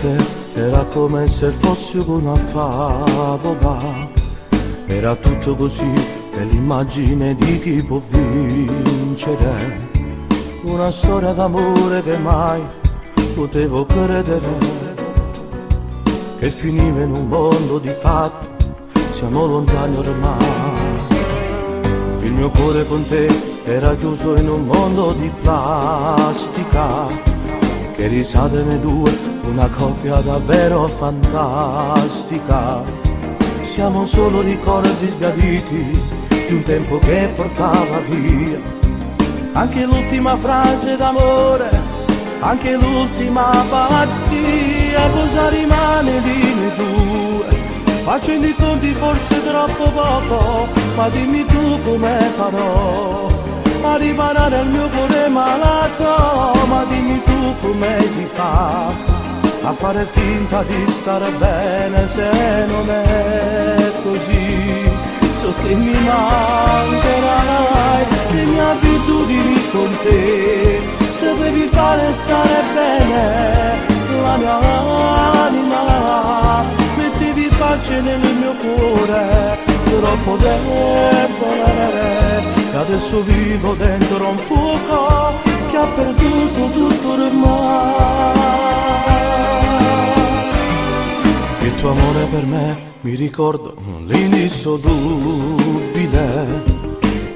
te era come se fossi una favola, era tutto così nell'immagine di chi può vincere, una storia d'amore che mai potevo credere, che finiva in un mondo di fatti, siamo lontani ormai. Il mio cuore con te era chiuso in un mondo di plastica, che risale nei due, una coppia davvero fantastica. Siamo solo ricordi sbiaditi di un tempo che portava via anche l'ultima frase d'amore, anche l'ultima pazzia. Cosa rimane di noi due? Facendo i conti forse troppo poco, ma dimmi tu come farò a riparare al mio cuore malato, ma dimmi tu come si fa a fare finta di stare bene se non è così. So che mi mancherai le mie abitudini con te, se devi fare stare bene la mia anima, mettevi pace nel mio cuore, troppo debole, e adesso vivo dentro un fuoco che ha perduto tutto ormai. Il tuo amore per me mi ricordo l'indissolubile,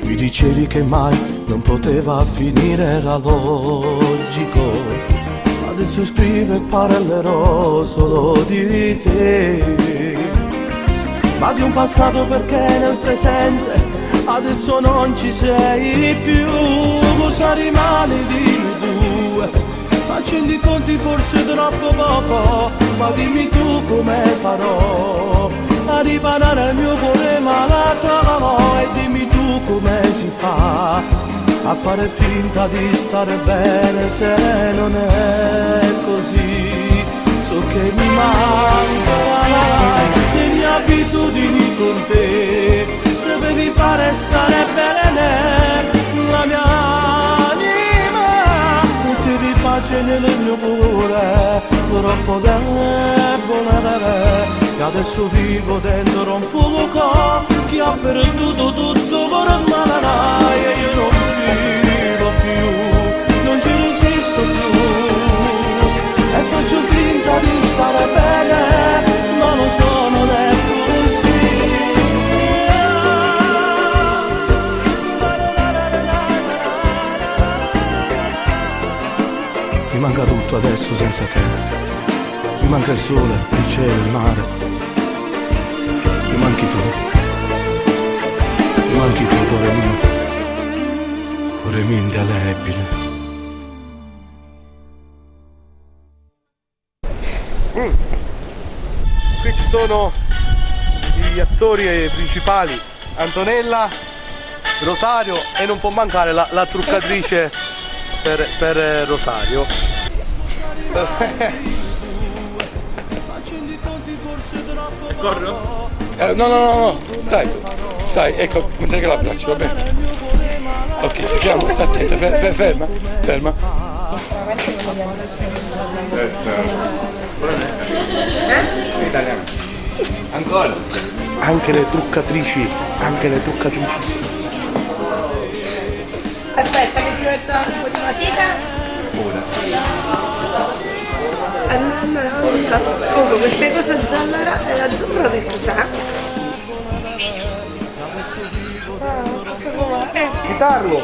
mi dicevi che mai non poteva finire, era logico, adesso scrivo e parlerò solo di te, ma di un passato perché nel presente adesso non ci sei più. Cosa rimane di noi due? Facendo i conti forse troppo poco, ma dimmi tu come farò a riparare al mio cuore malato, e dimmi tu come si fa a fare finta di stare bene se non è così. So che mi mancherai le mie abitudini con te, se devi fare stare bene la mia anima, mettevi pace nel mio cuore, troppo debole, e adesso vivo dentro un fuoco che ha perduto tutto ormai, e io non vivo più, non ci resisto più, e faccio finta di stare bene, ma non so, non è così. Mi manca tutto adesso senza te, mi manca il sole, il cielo, il mare, mi manchi tu, mi manchi tu, cuore mio indelebile. Qui ci sono gli attori principali, Antonella, Rosario, e non può mancare la truccatrice per Rosario. Corro? No, stai tu, stai, ecco, mentre che l'abbraccio, va bene? Ok, ci siamo, stai attenta, ferma. Italiano. Ancora? Anche le truccatrici. Aspetta che ti metto un po' di matita. Comunque queste cose azzurro che cos'è? Citarlo,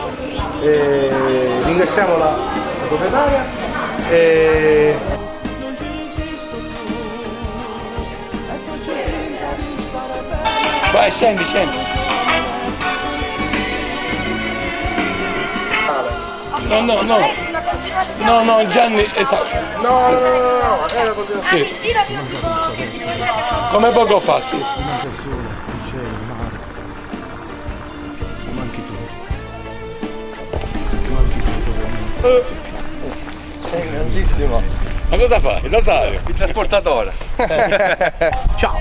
ringraziamo la proprietaria. Vai, scendi. No, Gianni, esatto. No, è la continuazione. Sì. Girati un po'. Come poco fa, sì. Mi manca il sole, il cielo, il mare, mi manchi tu, cuore mio. È grandissimo. Ma cosa fai? Rosario? Il trasportatore. Ciao.